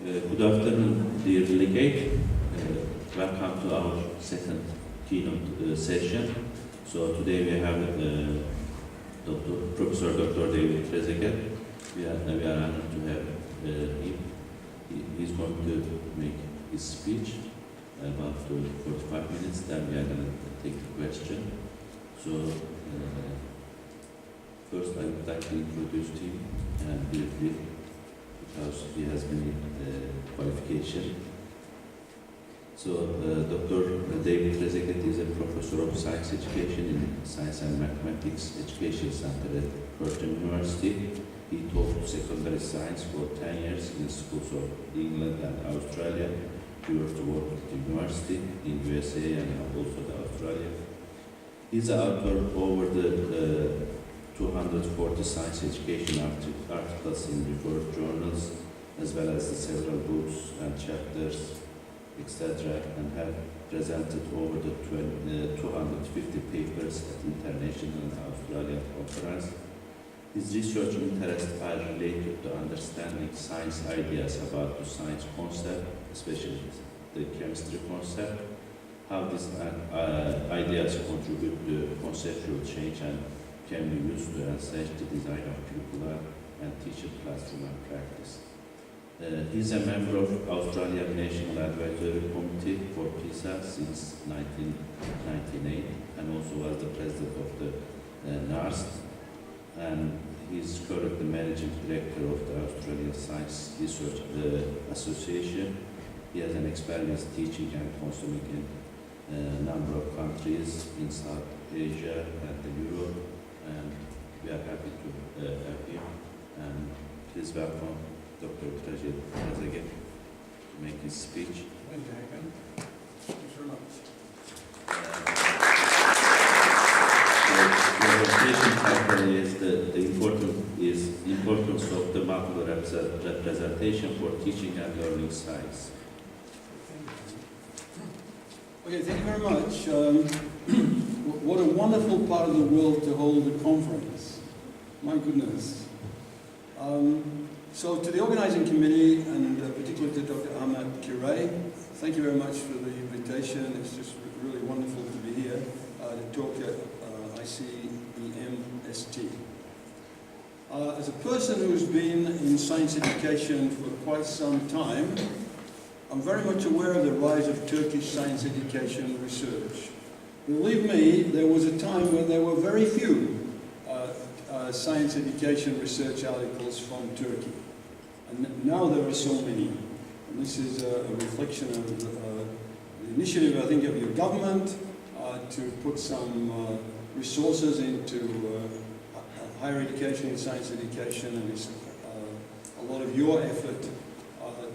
Good afternoon, dear delegate. Welcome to our second keynote session. So today we have Professor Dr. David Treagust. We are honored to have him. He's going to make his speech about 45 minutes. Then we are going to take the question. So first I would like to introduce him briefly, because he has many qualifications. So, Dr. David Treagust is a professor of science education in Science and Mathematics Education Center at Curtin University. He taught secondary science for 10 years in schools of England and Australia. He also worked at the university in USA and also Australia. He's the author of over the 240 science education articles in referred journals, as well as the several books and chapters, etc., and have presented over the 250 papers at international and Australian conferences. His research interests are related to understanding science ideas about the science concept, especially the chemistry concept, how these ideas contribute to conceptual change and can be used to enhance the design of curricula and teacher classroom and practice. He is a member of Australian National Advisory Committee for PISA since 1998 and also was the president of the NARST, and he is currently managing director of the Australian Science Research Association. He has an experience teaching and counseling in a number of countries in South Asia and Europe, and we are happy to have him. And please welcome Dr. Treagust again to make his speech. Thank you very much. The presentation title is the importance of the multiple representation for teaching and learning science. Okay, thank you very much. What a wonderful part of the world to hold a conference. My goodness. So to the organizing committee, and particularly to Dr. Ahmad Kiray, thank you very much for the invitation. It's just really wonderful to be here to talk at ICEMST. As a person who's been in science education for quite some time, I'm very much aware of the rise of Turkish science education research. Believe me, there was a time when there were very few science education research articles from Turkey. And now there are so many. And this is a reflection of the initiative, I think, of your government to put some resources into higher education and science education, and it's a lot of your effort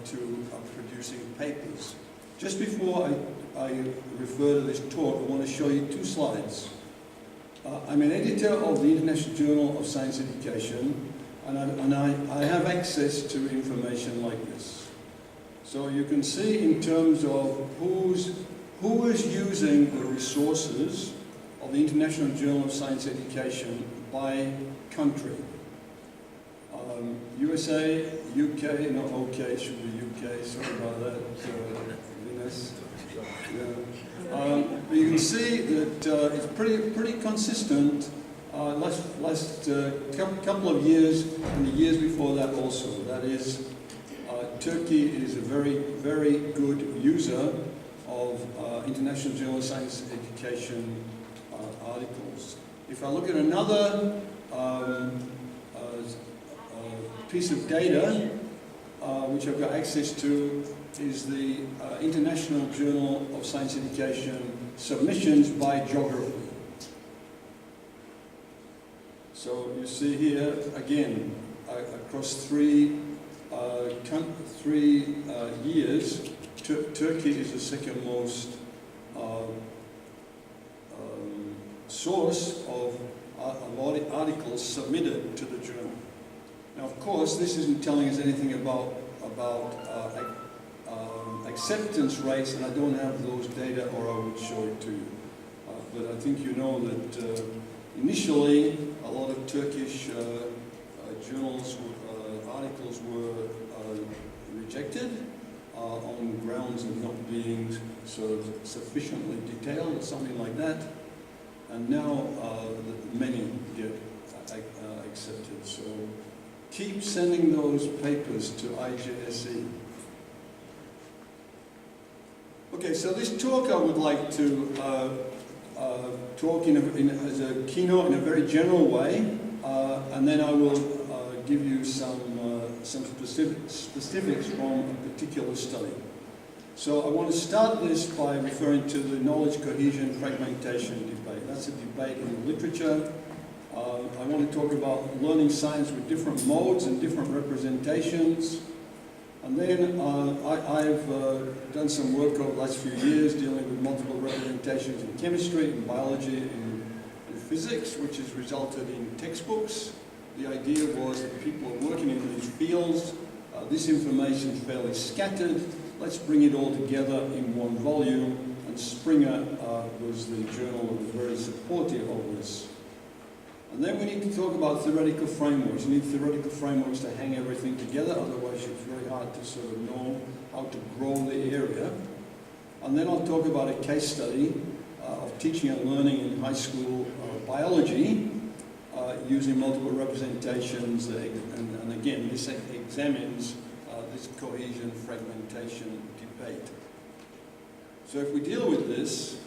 to producing papers. Just before I refer to this talk, I want to show you two slides. I'm an editor of the International Journal of Science Education, and I have access to information like this. So you can see in terms of who is using the resources of the International Journal of Science Education by country. USA, UK, not OK, it should be UK, sorry about that, Venus. Yeah. But you can see that it's pretty consistent last couple of years and the years before that also. That is, Turkey is a very good user of International Journal of Science Education articles. If I look at another piece of data, which I've got access to, is the International Journal of Science Education submissions by geography. So you see here, again, across three years, Turkey is the second most source of articles submitted to the journal. Now, of course, this isn't telling us anything about acceptance rates, and I don't have those data, or I would show it to you. But I think you know that initially, a lot of Turkish journals, articles were rejected on grounds of not being sort of sufficiently detailed or something like that. And now many get accepted. So keep sending those papers to IJSE. Okay, so this talk I would like to talk as a keynote in a very general way, and then I will give you some specifics from a particular study. So I want to start this by referring to the knowledge cohesion fragmentation debate. That's a debate in the literature. I want to talk about learning science with different modes and different representations. And then I've done some work over the last few years dealing with multiple representations in chemistry, in biology, in physics, which has resulted in textbooks. The idea was that people are working in these fields. This information is fairly scattered. Let's bring it all together in one volume. And Springer was the journal that was very supportive of this. And then we need to talk about theoretical frameworks. You need theoretical frameworks to hang everything together, otherwise it's very hard to sort of know how to grow the area. And then I'll talk about a case study of teaching and learning in high school biology using multiple representations. And again, this examines this cohesion fragmentation debate. So if we deal with this,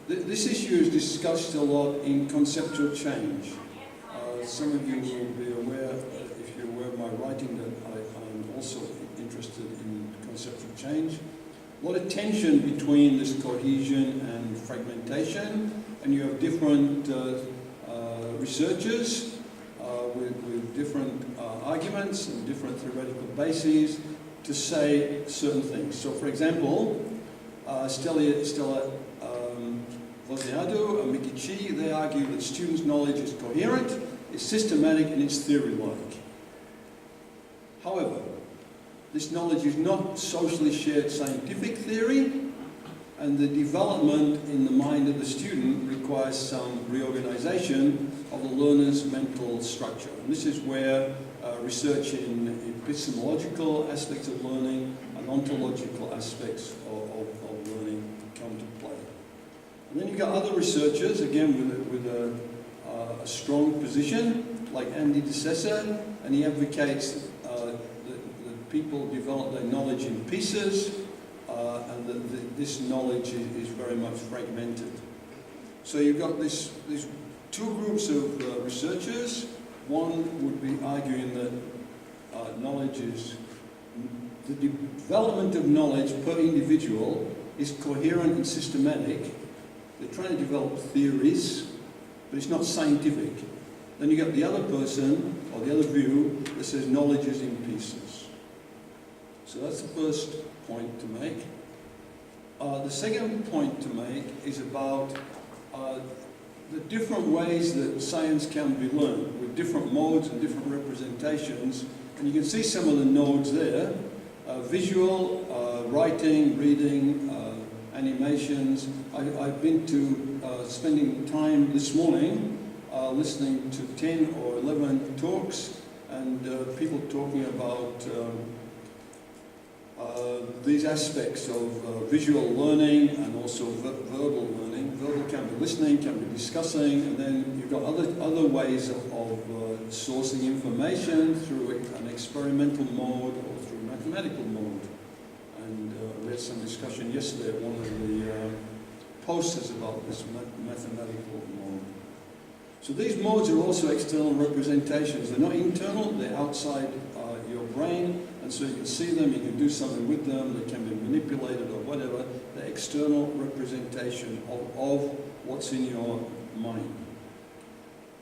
this issue is discussed a lot in conceptual change. Some of you will be aware, if you're aware of my writing, that I'm also interested in conceptual change. A lot of tension between this cohesion and fragmentation, and you have different researchers with different arguments and different theoretical bases to say certain things. So for example, Stella Voziadou and Mickey Chi, they argue that students' knowledge is coherent, it's systematic, and it's theory-like. However, this knowledge is not socially shared scientific theory, and the development in the mind of the student requires some reorganization of the learner's mental structure. And this is where research in epistemological aspects of learning and ontological aspects of learning come to play. And then you've got other researchers, again with a strong position, like Andy DeSessa, and he advocates that people develop their knowledge in pieces, and that this knowledge is very much fragmented. So you've got these two groups of researchers. One would be arguing that knowledge is, the development of knowledge per individual is coherent and systematic. They're trying to develop theories, but it's not scientific. Then you got the other person, or the other view, that says knowledge is in pieces. So that's the first point to make. The second point to make is about the different ways that science can be learned, with different modes and different representations. And you can see some of the nodes there. Visual, writing, reading, animations. I've been to spending time this morning listening to 10 or 11 talks and people talking about these aspects of visual learning and also verbal learning. Verbal can be listening, can be discussing, and then you've got other ways of sourcing information through an experimental mode or through mathematical mode. And we had some discussion yesterday at one of the posters about this mathematical mode. So these modes are also external representations. They're not internal, they're outside your brain, and so you can see them, you can do something with them, they can be manipulated or whatever. They're external representation of what's in your mind.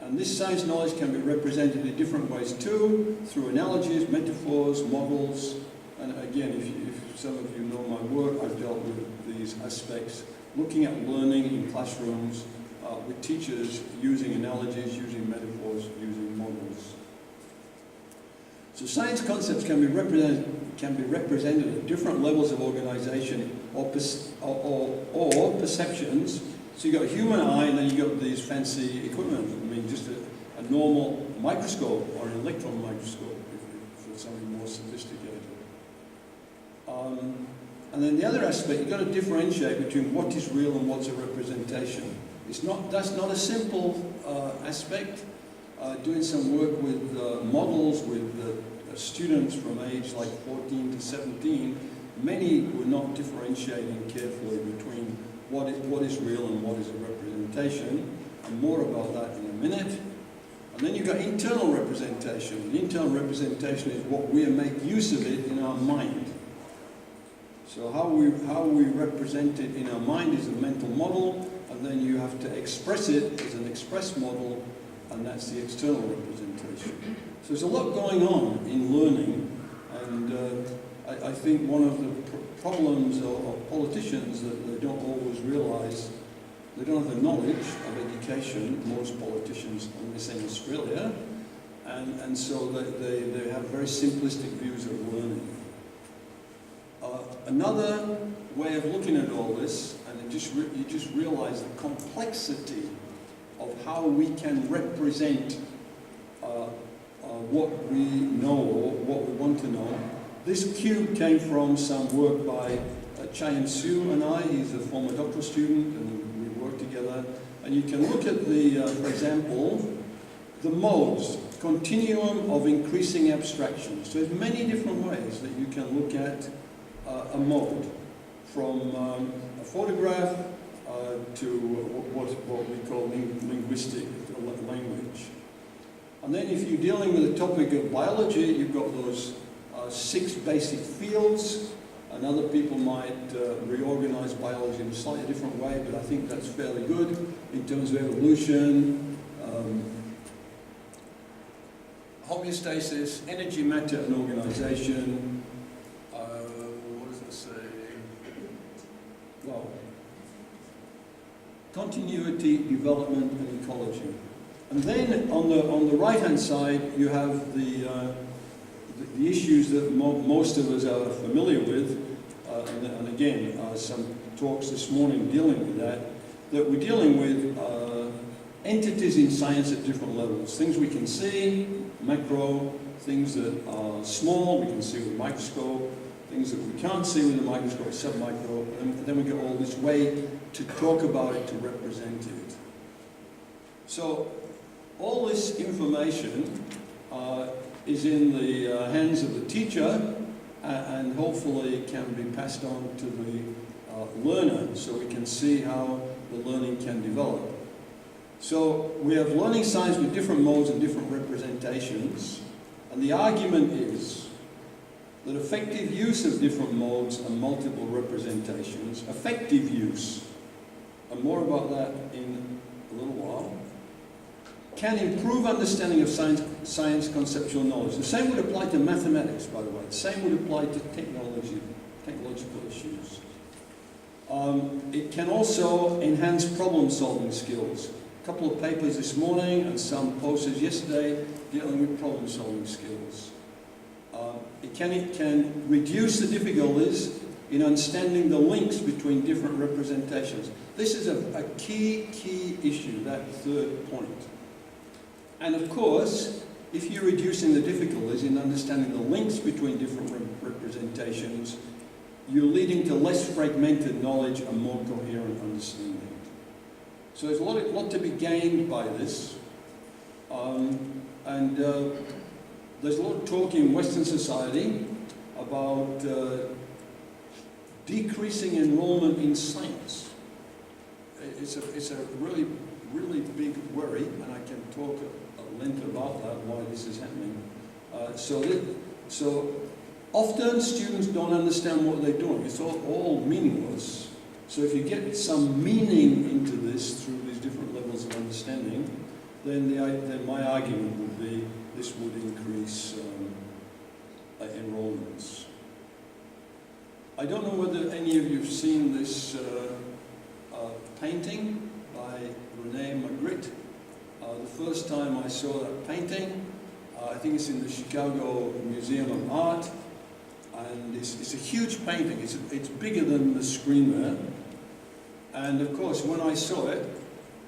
And this science knowledge can be represented in different ways too, through analogies, metaphors, models. And again, if some of you know my work, I've dealt with these aspects, looking at learning in classrooms with teachers using analogies, using metaphors, using models. So science concepts can be represented at different levels of organization or perceptions. So you've got a human eye, and then you've got these fancy equipment. I mean, just a normal microscope or an electron microscope, for for something more sophisticated. And then the other aspect, you've got to differentiate between what is real and what's a representation. That's not a simple aspect. Doing some work with models with students from age like 14 to 17, many were not differentiating carefully between what is real and what is a representation, and more about that in a minute. And then you've got internal representation. The internal representation is what we make use of it in our mind. So how we represent it in our mind is a mental model, and then you have to express it as an express model, and that's the external representation. So there's a lot going on in learning, and I think one of the problems of politicians that they don't always realize, they don't have the knowledge of education, most politicians, unless in Australia, and so they have very simplistic views of learning. Another way of looking at all this, and you just realize the complexity of how we can represent what we know or what we want to know. This cube came from some work by Chayan Su and I. He's a former doctoral student, and we worked together. And you can look at the, for example, the modes, continuum of increasing abstraction. So there's many different ways that you can look at a mode, from a photograph to what we call linguistic language. And then if you're dealing with the topic of biology, you've got those 6 basic fields, and other people might reorganize biology in a slightly different way, but I think that's fairly good in terms of evolution, homeostasis, energy, matter, and organization. What does it say? Well, continuity, development, and ecology. And then on the right-hand side, you have the issues that most of us are familiar with, and again, some talks this morning dealing with that we're dealing with entities in science at different levels. Things we can see, macro, things that are small, we can see with a microscope, things that we can't see with a microscope, submicro, and then we get all this way to talk about it, to represent it. So all this information is in the hands of the teacher, and hopefully can be passed on to the learner, so we can see how the learning can develop. So we have learning science with different modes and different representations, and the argument is that effective use of different modes and multiple representations, effective use, and more about that in a little while, can improve understanding of science conceptual knowledge. The same would apply to mathematics, by the way. The same would apply to technological issues. It can also enhance problem-solving skills. A couple of papers this morning and some posters yesterday dealing with problem-solving skills. It can reduce the difficulties in understanding the links between different representations. This is a key issue, that third point. And of course, if you're reducing the difficulties in understanding the links between different representations, you're leading to less fragmented knowledge and more coherent understanding. So there's a lot to be gained by this. There's a lot of talk in Western society about decreasing enrollment in science. It's a really big worry, and I can talk at length about that, why this is happening. So often students don't understand what they're doing. It's all meaningless. So if you get some meaning into this through these different levels of understanding, then my argument would be this would increase enrollments. I don't know whether any of you have seen this painting by René Magritte. The first time I saw that painting, I think it's in the Chicago Museum of Art, and it's a huge painting. It's bigger than the screen there. And of course, when I saw it,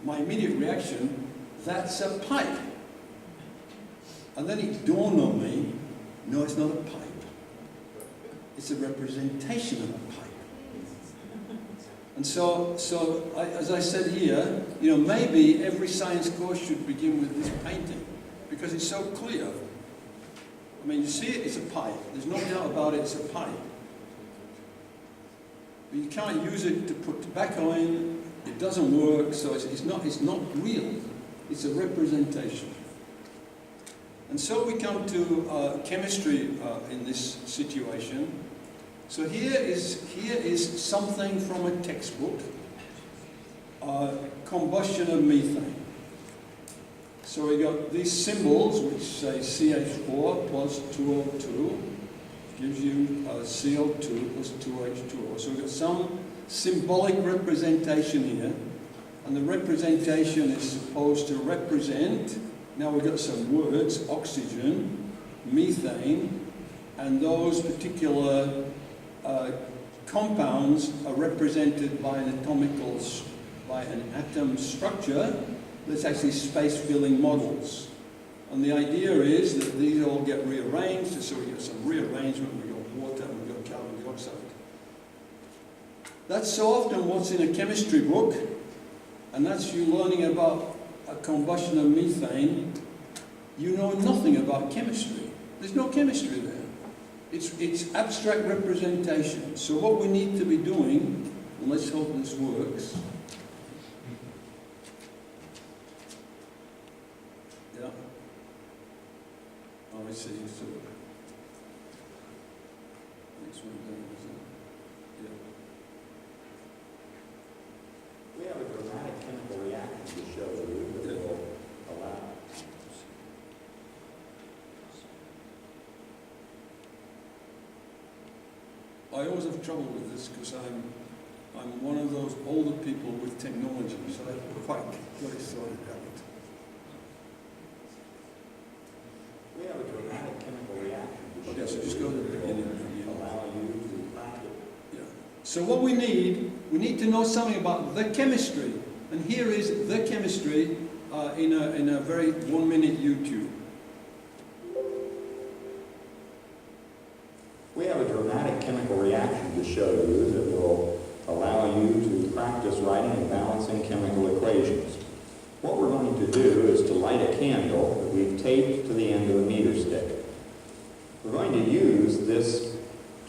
my immediate reaction, that's a pipe. And then it dawned on me No, it's not a pipe. It's a representation of a pipe. And as I said here, maybe every science course should begin with this painting, because it's so clear. I mean, you see it, it's a pipe. There's no doubt about it, it's a pipe. But you can't use it to put tobacco in. It doesn't work, so it's not real. It's a representation. And so we come to chemistry in this situation. So here is something from a textbook, combustion of methane. So we got these symbols which say CH4 plus 2O2 gives you CO2 plus 2H2O. So we've got some symbolic representation here, and the representation is supposed to represent, now we've got some words, oxygen, methane, and those particular compounds are represented by an atom structure that's actually space-filling models. And the idea is that these all get rearranged, so we get some rearrangement, we've got water and we've got carbon dioxide. That's so often what's in a chemistry book, and that's you learning about a combustion of methane. You know nothing about chemistry. There's no chemistry there. It's abstract representation. So what we need to be doing, and let's hope this works. Yeah. Oh, I see. So next one down, is it? Yeah. We have a dramatic chemical reaction to show you that will allow. I always have trouble with this because I'm one of those older people with technology, so I haven't quite got it sorted out. We have a dramatic chemical reaction to show Okay, so just go to the beginning. allow you to practice. Yeah. So what we need to know something about the chemistry, and here is the chemistry in a very 1-minute YouTube. We have a dramatic chemical reaction to show you that will allow you to practice writing and balancing chemical equations. What we're going to do is to light a candle that we've taped to the end of a meter stick. We're going to use this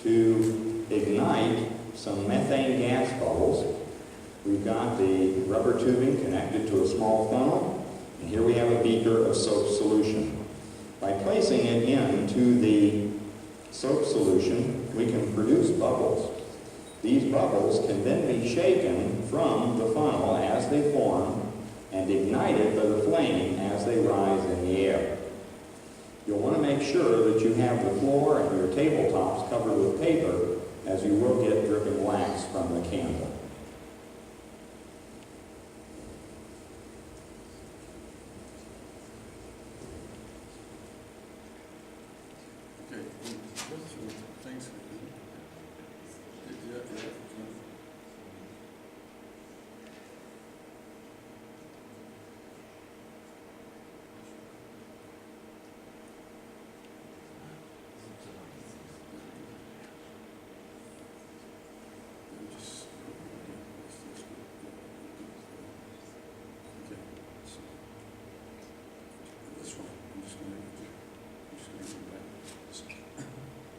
to ignite some methane gas bubbles. We've got the rubber tubing connected to a small funnel, and here we have a beaker of soap solution. By placing it into the soap solution, we can produce bubbles. These bubbles can then be shaken from the funnel as they form and ignited by the flame as they rise in the air. You'll want to make sure that you have the floor and your tabletops covered with paper, as you will get dripping wax from the candle. Okay. Thanks. Yeah.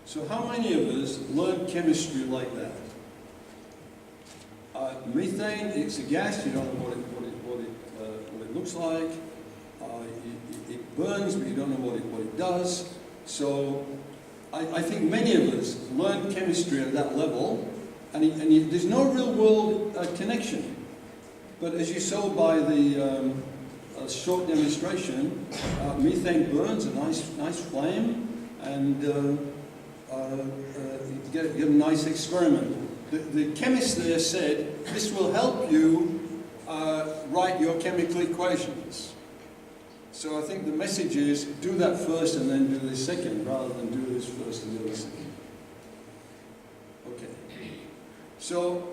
So how many of us learn chemistry like that? Methane, it's a gas, you don't know what it looks like. It burns, but you don't know what it does. So I think many of us learn chemistry at that level, and there's no real world connection. But as you saw by the short demonstration, methane burns, a nice flame, and you get a nice experiment. The chemist there said, this will help you write your chemical equations. So I think the message is, do that first and then do this second, rather than do this first and do this second. Okay. So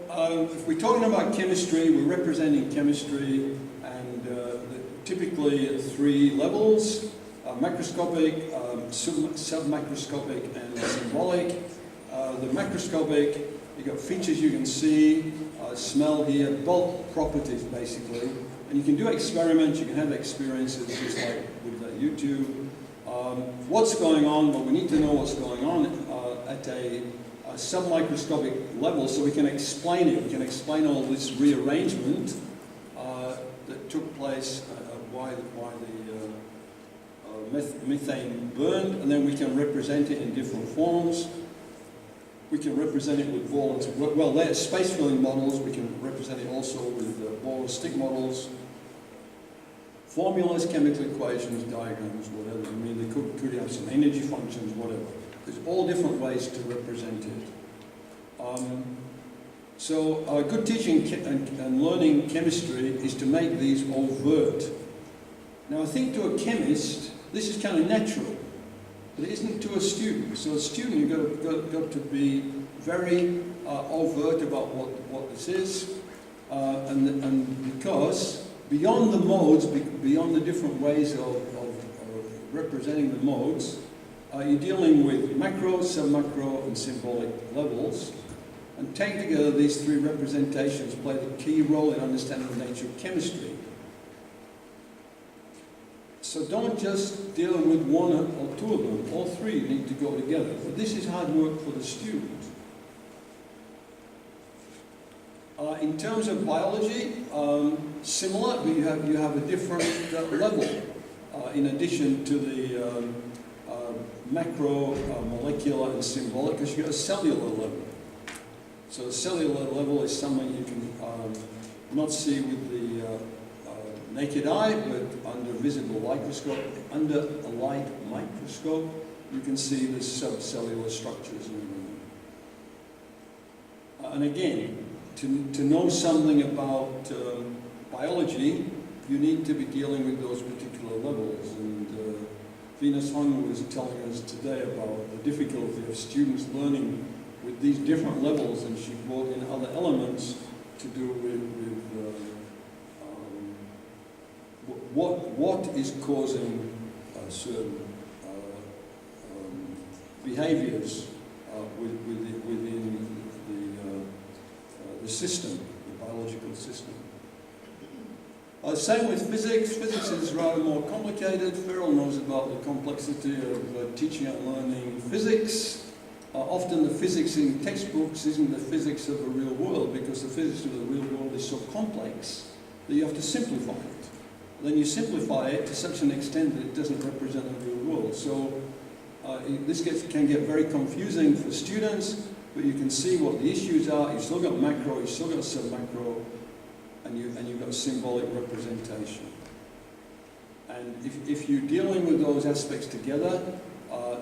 if we're talking about chemistry, we're representing chemistry, and typically at 3 levels. macroscopic, submicroscopic, and symbolic. The macroscopic, you've got features you can see, smell here, bulk properties basically. And you can do experiments, you can have experiences just like with YouTube. What's going on? Well, we need to know what's going on at a submicroscopic level so we can explain it. We can explain all this rearrangement that took place, why the methane burned, and then we can represent it in different forms. We can represent it with ball and, well, they're space-filling models. We can represent it also with ball and stick models. Formulas, chemical equations, diagrams, whatever. I mean, they could have some energy functions, whatever. There's all different ways to represent it. Good teaching and learning chemistry is to make these overt. Now, I think to a chemist, this is kind of natural, but it isn't to a student. So a student, you've got to be very overt about what this is, and because beyond the modes, beyond the different ways of representing the modes, you're dealing with macro, submacro, and symbolic levels. And taken together, these three representations play the key role in understanding the nature of chemistry. So don't just deal with one or two of them. All three need to go together. But this is hard work for the student. In terms of biology, similar, but you have a different level. In addition to the macro, molecular, and symbolic, because you've got a cellular level. So the cellular level is something you can not see with the naked eye, but under visible microscope. Under a light microscope, you can see the subcellular structures. And again, to know something about biology, you need to be dealing with those particular levels. And Venus Hung was telling us today about the difficulty of students learning with these different levels, and she brought in other elements to do with what is causing certain behaviors within the system, the biological system. Same with physics. Physics is rather more complicated. Farrell knows about the complexity of teaching and learning physics. Often the physics in textbooks isn't the physics of the real world, because the physics of the real world is so complex that you have to simplify it. Then you simplify it to such an extent that it doesn't represent the real world. So this can get very confusing for students, but you can see what the issues are. You've still got macro, you've still got submacro, and you've got symbolic representation. And if you're dealing with those aspects together,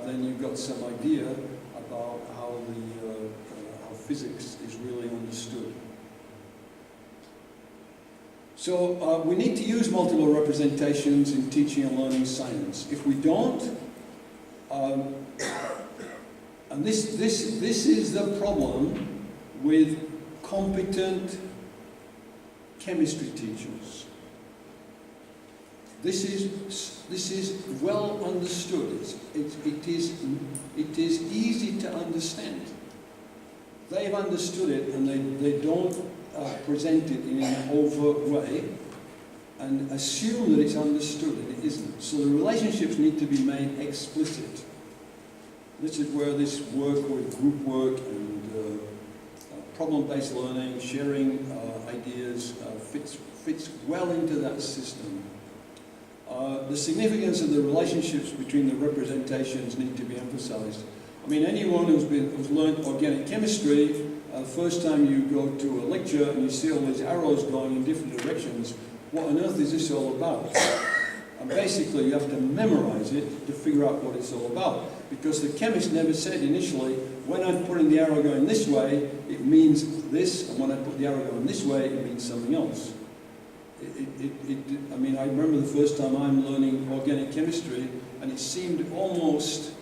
then you've got some idea about how physics is really understood. So we need to use multiple representations in teaching and learning science. If we don't, and this is the problem with competent chemistry teachers. This is well understood. It is easy to understand. They've understood it, and they don't present it in an overt way and assume that it's understood, and it isn't. So the relationships need to be made explicit. This is where this work with group work and problem-based learning, sharing ideas fits well into that system. The significance of the relationships between the representations need to be emphasized. I mean, anyone who's learned organic chemistry, first time you go to a lecture and you see all these arrows going in different directions, what on earth is this all about? And basically you have to memorize it to figure out what it's all about. Because the chemist never said initially, when I'm putting the arrow going this way, it means this, and when I put the arrow going this way, it means something else. I mean, I remember the first time I'm learning organic chemistry, and it seemed almost,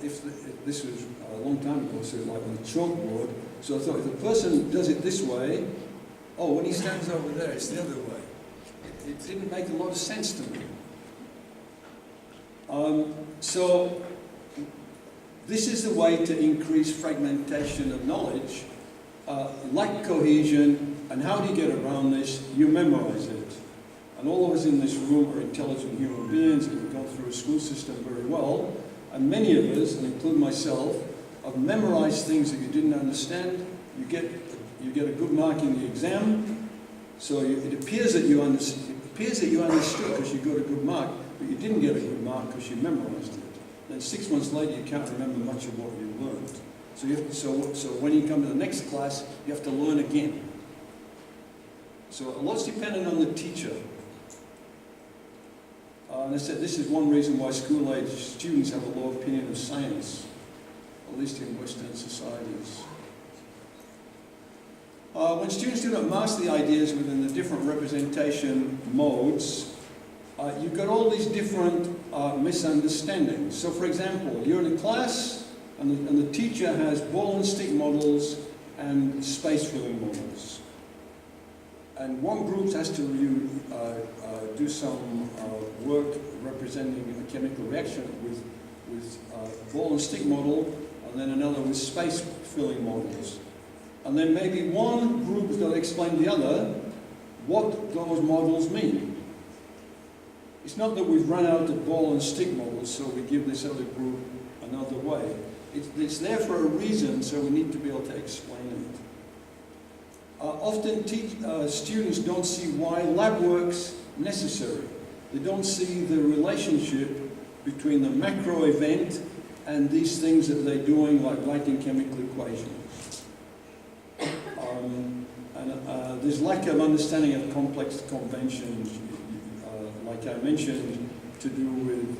if this was a long time ago, so like on a chalkboard, so I thought if a person does it this way, oh, when he stands over there, it's the other way. It didn't make a lot of sense to me. So this is the way to increase fragmentation of knowledge, lack cohesion, and how do you get around this? You memorize it. And all of us in this room are intelligent human beings and have gone through a school system very well, and many of us, and include myself, have memorized things that you didn't understand. You get a good mark in the exam, so it appears that you understood because you got a good mark, but you didn't get a good mark because you memorized it. Then 6 months later, you can't remember much of what you learned. So when you come to the next class, you have to learn again. So a lot's dependent on the teacher. And I said this is one reason why school-age students have a low opinion of science, at least in Western societies. When students do not master the ideas within the different representation modes, you've got all these different misunderstandings. So for example, you're in a class and the teacher has ball and stick models and space filling models. And one group has to do some work representing a chemical reaction with ball and stick model, and then another with space filling models. And then maybe one group has got to explain to the other what those models mean. It's not that we've run out of ball and stick models, so we give this other group another way. It's there for a reason, so we need to be able to explain it. Often students don't see why lab work's necessary. They don't see the relationship between the macro event and these things that they're doing, like writing chemical equations. There's lack of understanding of complex conventions, like I mentioned, to do with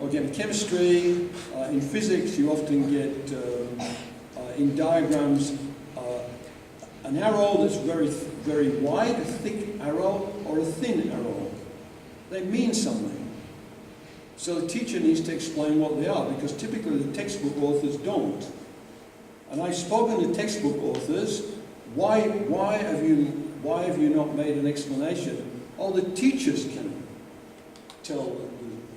organic chemistry. In physics, you often get in diagrams an arrow that's very wide, a thick arrow, or a thin arrow. They mean something. So the teacher needs to explain what they are, because typically the textbook authors don't. And I've spoken to textbook authors, why have you not made an explanation? Oh, the teachers can tell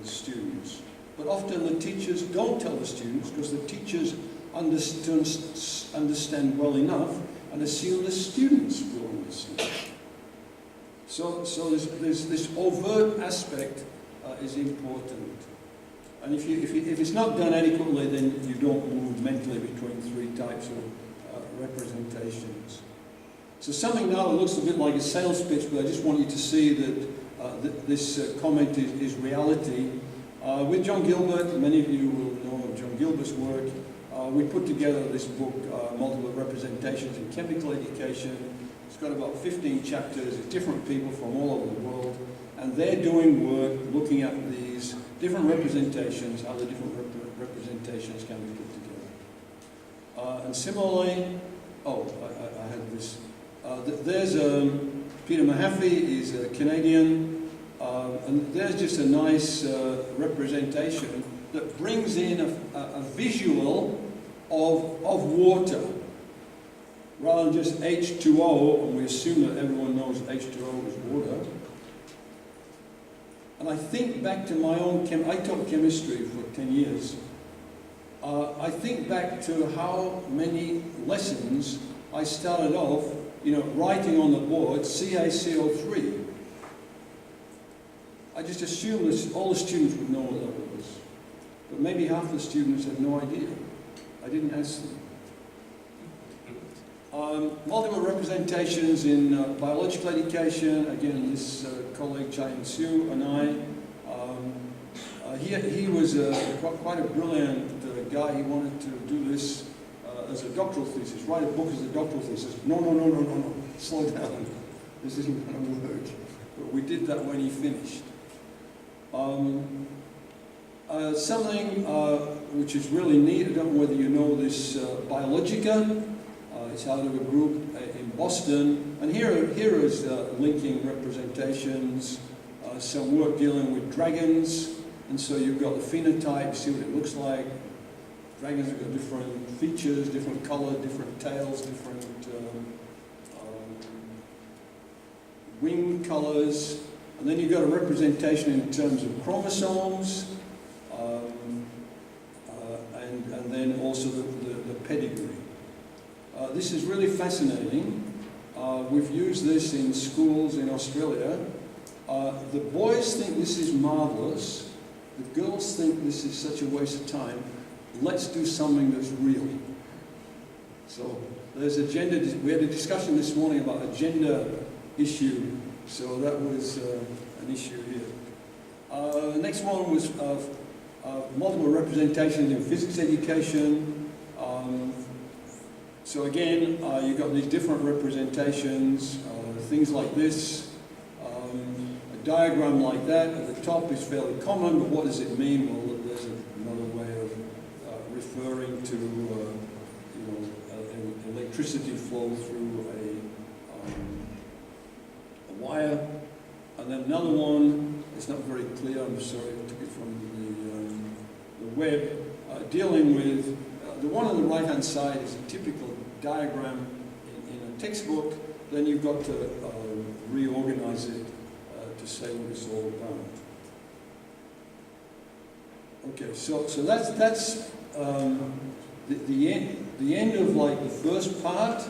the students. But often the teachers don't tell the students because the teachers understand well enough and assume the students will understand. So there's this overt aspect is important. And if it's not done adequately, then you don't move mentally between three types of representations. So something now that looks a bit like a sales pitch, but I just want you to see that this comment is reality. With John Gilbert, many of you will know of John Gilbert's work. We put together this book, Multiple Representations in Chemical Education. It's got about 15 chapters, different people from all over the world, and they're doing work looking at these different representations, how the different representations can be put together. And similarly, I had this. There's Peter Mahaffey, he's a Canadian, and there's just a nice representation that brings in a visual of water, rather than just H2O, and we assume that everyone knows H2O is water. And I think back to my own I taught chemistry for 10 years. I think back to how many lessons I started off, writing on the board CaCO3. I just assumed that all the students would know what that was. But maybe half the students had no idea. I didn't ask them. Multiple representations in biological education. Again, this colleague Chayan Su and I, he was quite a brilliant guy. He wanted to do this as a doctoral thesis, write a book as a doctoral thesis. No, slow down. This isn't going to work. But we did that when he finished. Something which is really neat, I don't know whether you know this, Biologica. It's out of a group in Boston. And here is linking representations, some work dealing with dragons. And so you've got the phenotype, you see what it looks like. Dragons have got different features, different color, different tails, different wing colors. And then you've got a representation in terms of chromosomes, and then also the pedigree. This is really fascinating. We've used this in schools in Australia. The boys think this is marvelous. The girls think this is such a waste of time. Let's do something that's real. So there's a gender, we had a discussion this morning about a gender issue, so that was an issue here. The next one was multiple representations in physics education. So again, you've got these different representations, things like this. A diagram like that at the top is fairly common, but what does it mean? Well, there's another way of referring to electricity flow through a wire. And then another one, it's not very clear, I'm sorry, I took it from the web, dealing with, the one on the right-hand side is a typical diagram in a textbook. Then you've got to reorganize it to say what it's all about. Okay, so that's the end of like the first part.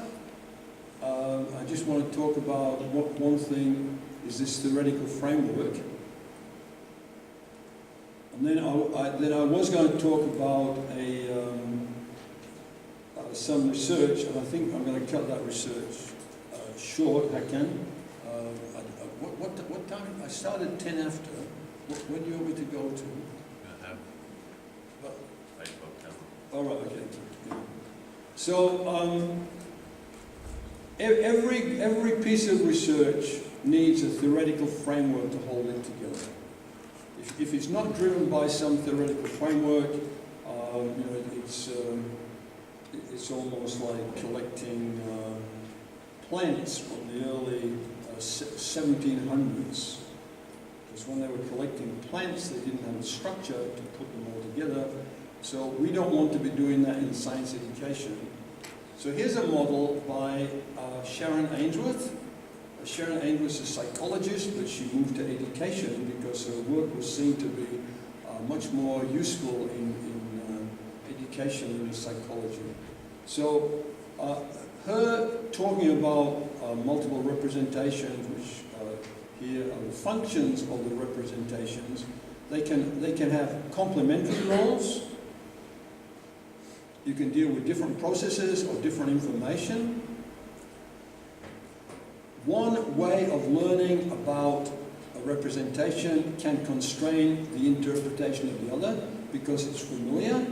I just want to talk about one thing is this theoretical framework. And then I was going to talk about some research, and I think I'm going to cut that research short. I can. What time? I started 10 after. When do you want me to go to? All right. Okay. Yeah. So every piece of research needs a theoretical framework to hold it together. If it's not driven by some theoretical framework, it's almost like collecting plants from the early 1700s. Because when they were collecting plants, they didn't have a structure to put them all together. So we don't want to be doing that in science education. So here's a model by Sharon Ainsworth. Sharon Ainsworth is a psychologist, but she moved to education because her work was seen to be much more useful in education than in psychology. So her talking about multiple representations, which here are the functions of the representations, they can have complementary roles. You can deal with different processes or different information. One way of learning about a representation can constrain the interpretation of the other because it's familiar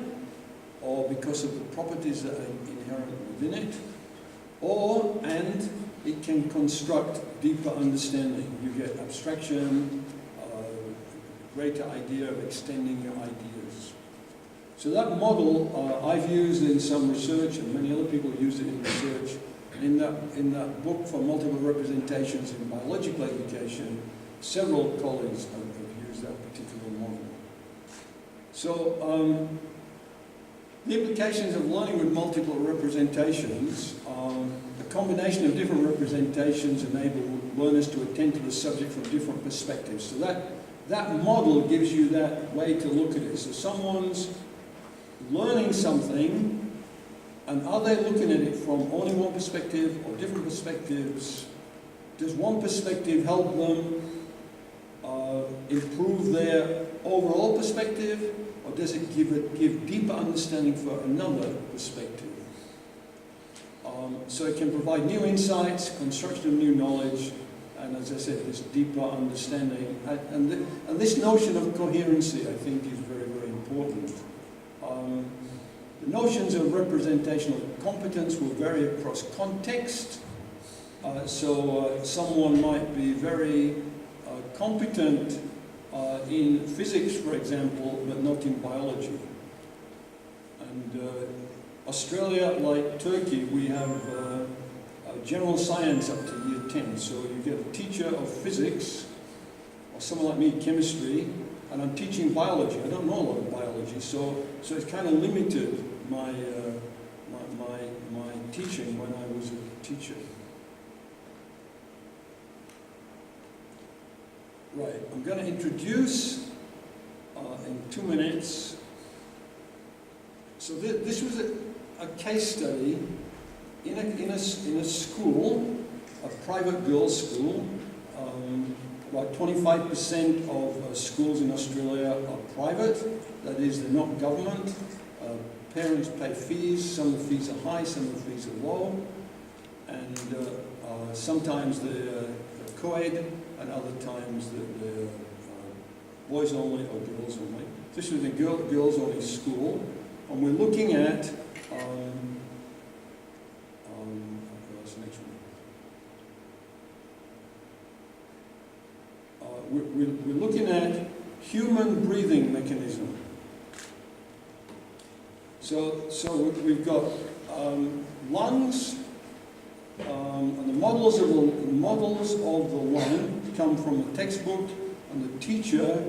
or because of the properties that are inherent within it, and it can construct deeper understanding. You get abstraction, greater idea of extending your ideas. So that model I've used in some research, and many other people use it in research. In that book for multiple representations in biological education, several colleagues have used that particular model. So the implications of learning with multiple representations, a combination of different representations enable learners to attend to the subject from different perspectives. So that model gives you that way to look at it. So someone's learning something, and are they looking at it from only one perspective or different perspectives? Does one perspective help them improve their overall perspective, or does it give deeper understanding for another perspective? So it can provide new insights, construction of new knowledge, and as I said, this deeper understanding. And this notion of coherency, I think, is very, very important. The notions of representational competence will vary across context. So someone might be very competent in physics, for example, but not in biology. And Australia, like Turkey, we have general science up to year 10. So you get a teacher of physics, or someone like me, chemistry, and I'm teaching biology. I don't know a lot of biology, so it's kind of limited my teaching when I was a teacher. Right, I'm going to introduce in 2 minutes. So this was a case study in a school, a private girls' school. About 25% of schools in Australia are private, that is, they're not government. Parents pay fees, some of the fees are high, some of the fees are low, and sometimes they're co-ed, and other times they're boys only or girls only. This was a girls only school, and we're looking at what's the next one? We're looking at human breathing mechanism. So we've got lungs, and the models of the lung come from a textbook, and the teacher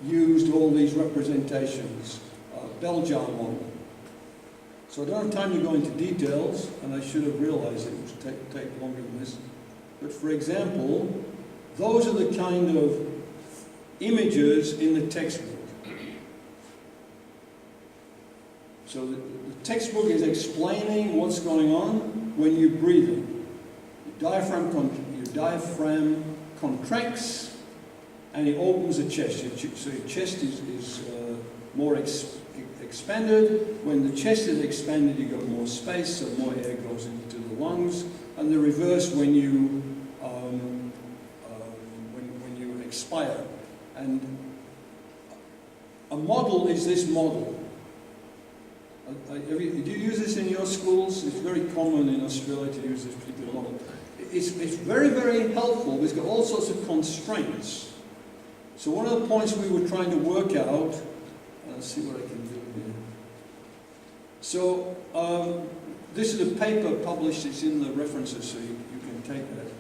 used all these representations, bell jar model. So I don't have time to go into details, and I should have realized it would take longer than this. But for example, those are the kind of images in the textbook. So the textbook is explaining what's going on when you're breathing. Your diaphragm contracts and it opens the chest. So your chest is more expanded. When the chest is expanded, you've got more space, so more air goes into the lungs. And the reverse when you expire. And a model is this model. Do you use this in your schools? It's very common in Australia to use this particular model. It's very, very helpful. It's got all sorts of constraints. So one of the points we were trying to work out, let's see what I can do here. So this is a paper published, it's in the references, so you can take that.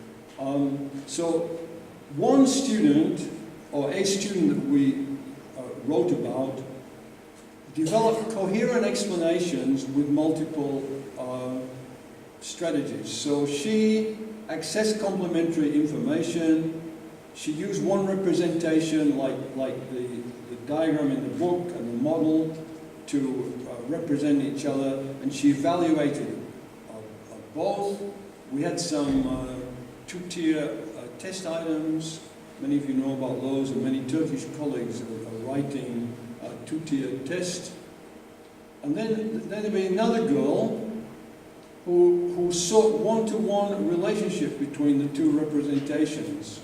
So one student, or a student that we wrote about, developed coherent explanations with multiple strategies. So she accessed complementary information. She used one representation, like the diagram in the book and the model, to represent each other, and she evaluated both. We had some two-tier test items. Many of you know about those, and many Turkish colleagues are writing a two-tier test. And then there'd be another girl who sought one-to-one relationship between the two representations.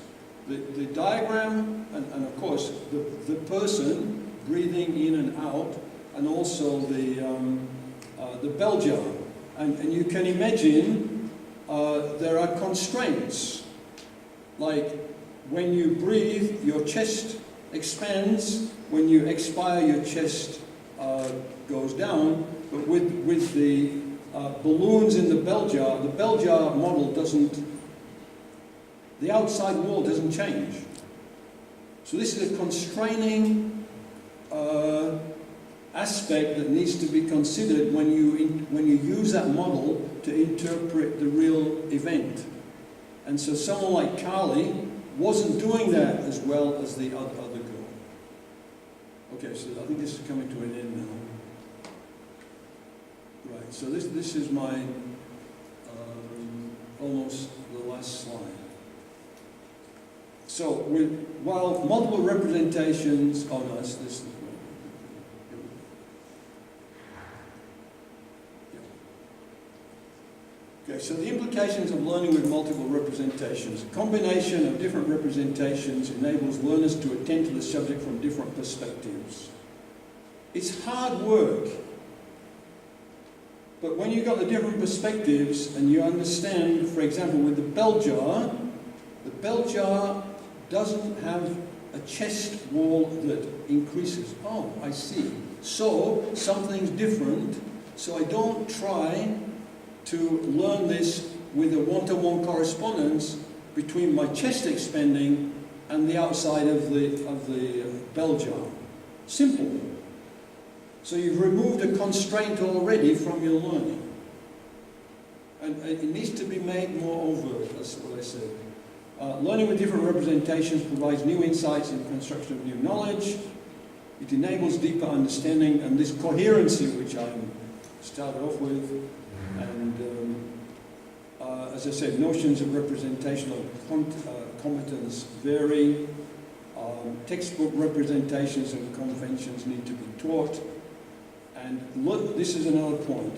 The diagram, and of course the person breathing in and out, and also the bell jar. And you can imagine there are constraints, like when you breathe, your chest expands. When you expire, your chest goes down. But with the balloons in the bell jar model doesn't, the outside wall doesn't change. So this is a constraining aspect that needs to be considered when you use that model to interpret the real event. And so someone like Carly wasn't doing that as well as the other girl. Okay, so I think this is coming to an end now. Right, so this is my almost the last slide. So while multiple representations, oh no, this okay, so the implications of learning with multiple representations. A combination of different representations enables learners to attend to the subject from different perspectives. It's hard work, but when you've got the different perspectives and you understand, for example, with the bell jar doesn't have a chest wall that increases. Oh, I see. So something's different, so I don't try to learn this with a one-to-one correspondence between my chest expanding and the outside of the bell jar. Simple. So you've removed a constraint already from your learning. And it needs to be made more overt, that's what I said. Learning with different representations provides new insights in the construction of new knowledge. It enables deeper understanding and this coherency, which I started off with. And as I said, notions of representational competence vary. Textbook representations and conventions need to be taught. And look, this is another point.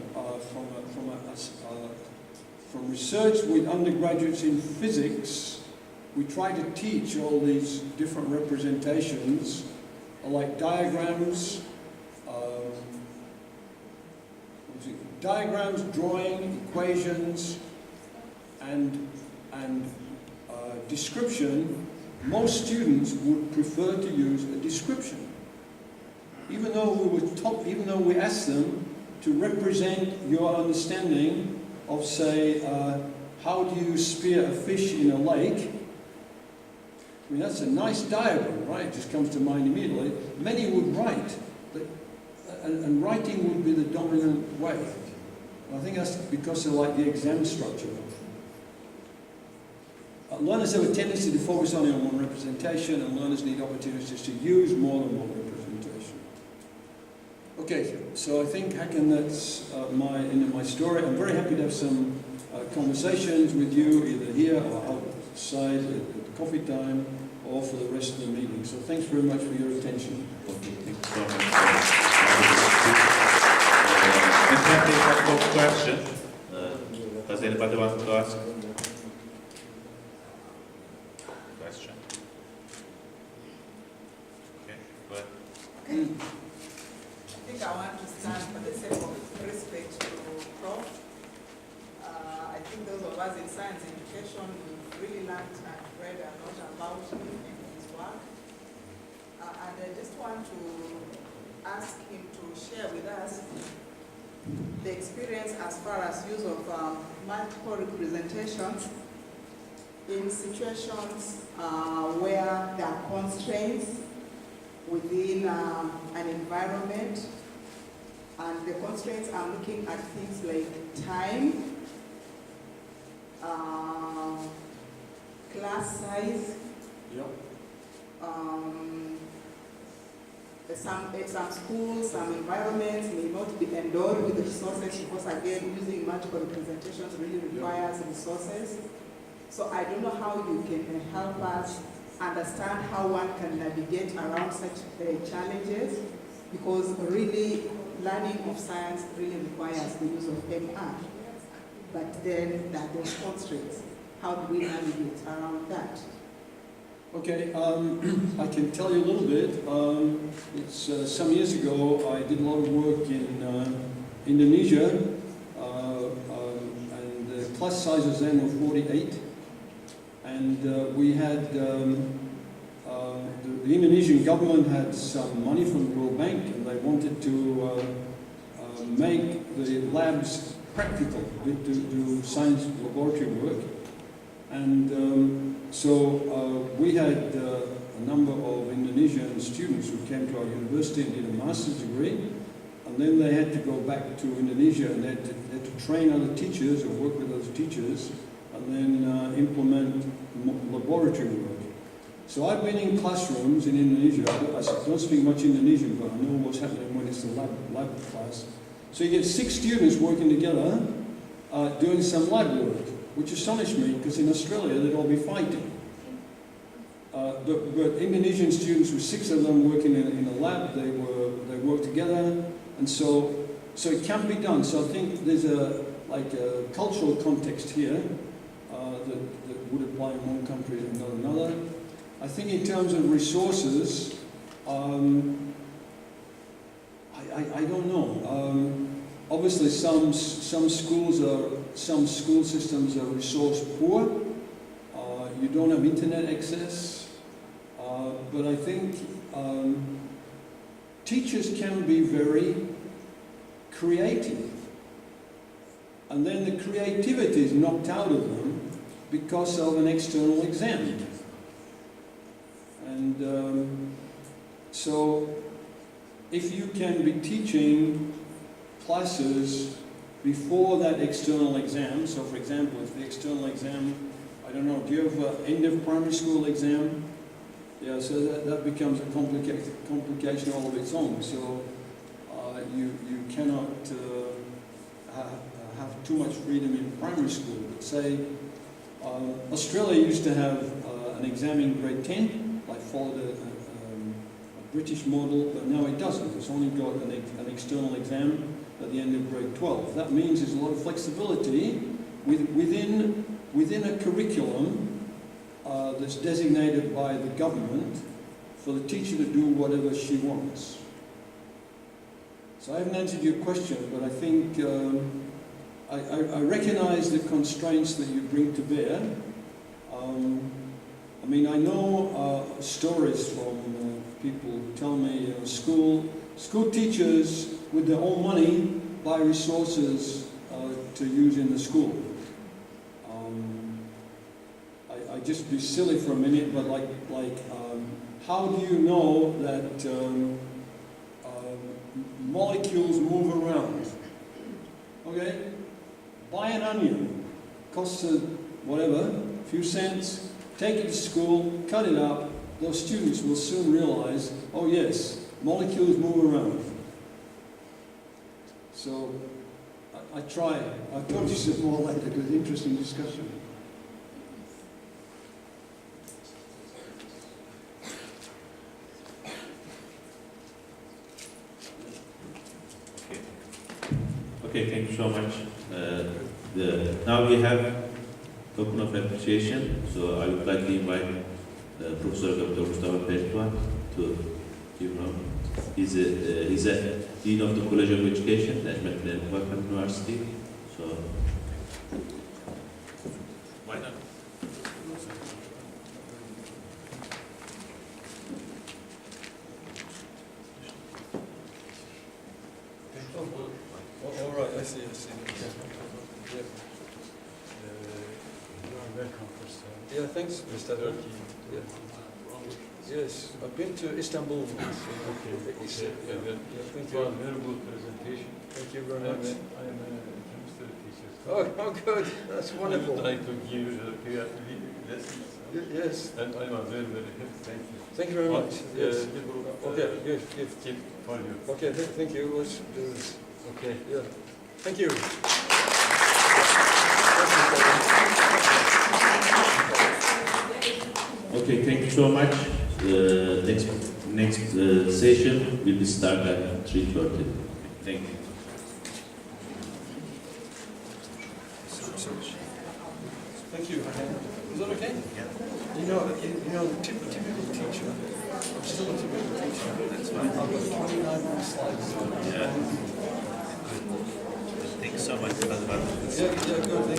From research with undergraduates in physics, we try to teach all these different representations, like diagrams, drawing, equations, and description. Most students would prefer to use a description, even though we asked them to represent your understanding of, say, how do you spear a fish in a lake. I mean, that's a nice diagram, right? It just comes to mind immediately. Many would write, and writing would be the dominant way. And I think that's because they like the exam structure. Learners have a tendency to focus only on one representation, and learners need opportunities to use more than one representation. Okay, so I think, Hakan, that's end of my story. I'm very happy to have some conversations with you, either here or outside at coffee time, or for the rest of the meeting. So thanks very much for your attention. Okay, thank you so much. We can take a couple of questions. Does anybody want to ask? Question? Okay, go ahead. Okay. I think I want to start for the sake of respect to Prof. I think those of us in science education, we've really learned and read a lot about him and his work. And I just want to ask him to share with us the experience as far as use of multiple representations in situations where there are constraints within an environment, and the constraints are looking at things like time, class size, Yep. Some schools, some environments may not be endowed with resources because, again, using multiple representations really requires resources. So I don't know how you can help us understand how one can navigate around such challenges, because really learning of science really requires the use of MR. But then there are those constraints. How do we navigate around that? Okay, I can tell you a little bit. It's some years ago, I did a lot of work in Indonesia, and the class sizes then were 48. And we had, the Indonesian government had some money from the World Bank, and they wanted to make the labs practical, to do science laboratory work. And so we had a number of Indonesian students who came to our university and did a master's degree, and then they had to go back to Indonesia and they had to train other teachers or work with those teachers and then implement laboratory work. So I've been in classrooms in Indonesia. I don't speak much Indonesian, but I know what's happening when it's a lab class. So you get 6 students working together doing some lab work, which astonished me, because in Australia they'd all be fighting. But Indonesian students, with 6 of them working in a lab, they work together, and so it can be done. So I think there's a cultural context here that would apply in one country and not another. I think in terms of resources, I don't know. Obviously, some school systems are resource poor. You don't have internet access, but I think teachers can be very creative, and then the creativity is knocked out of them because of an external exam. And so, if you can be teaching classes before that external exam, so for example, if the external exam, I don't know, do you have end of primary school exam? Yeah, so that becomes a complication all of its own. So you cannot have too much freedom in primary school. But say, Australia used to have an exam in grade 10, like followed a British model, but now it doesn't. It's only got an external exam at the end of grade 12. That means there's a lot of flexibility within a curriculum that's designated by the government for the teacher to do whatever she wants. So I haven't answered your question, but I think I recognize the constraints that you bring to bear. I mean, I know stories from people who tell me school teachers with their own money buy resources to use in the school. I just be silly for a minute, but how do you know that molecules move around? Okay, buy an onion, costs whatever, a few cents, take it to school, cut it up. Those students will soon realize, oh yes, molecules move around. So I try. I thought this was more like a good, interesting discussion. Okay, thank you so much. Now we have token of appreciation. So I would like to invite Professor Dr. Mustafa Pertuan to give him. He's a Dean of the College of Education at Curtin University. So why not? All right, I see. Yeah. You are welcome first. Yeah, thanks, Mr. Turkey. Yeah. Yes, I've been to Istanbul. Okay. Yeah, thank It you. was very good presentation. Thank you very I'm much. a chemistry teacher. Oh, good. That's I wonderful. would like to give you the PhD lessons. Yes. And I was very, very happy. Thank you. Thank you very much. Yes. We will, Okay, good. keep for you. Okay, thank you. Let's do this. Okay. Yeah. Thank you. Okay, thank you so much. Next session will be start at 3:30. Thank you. Thank you. Is that okay? You know, typical teacher. I'm still a typical teacher. That's fine. I've got 29 more slides. Yeah. Thank you so much. Yeah, good.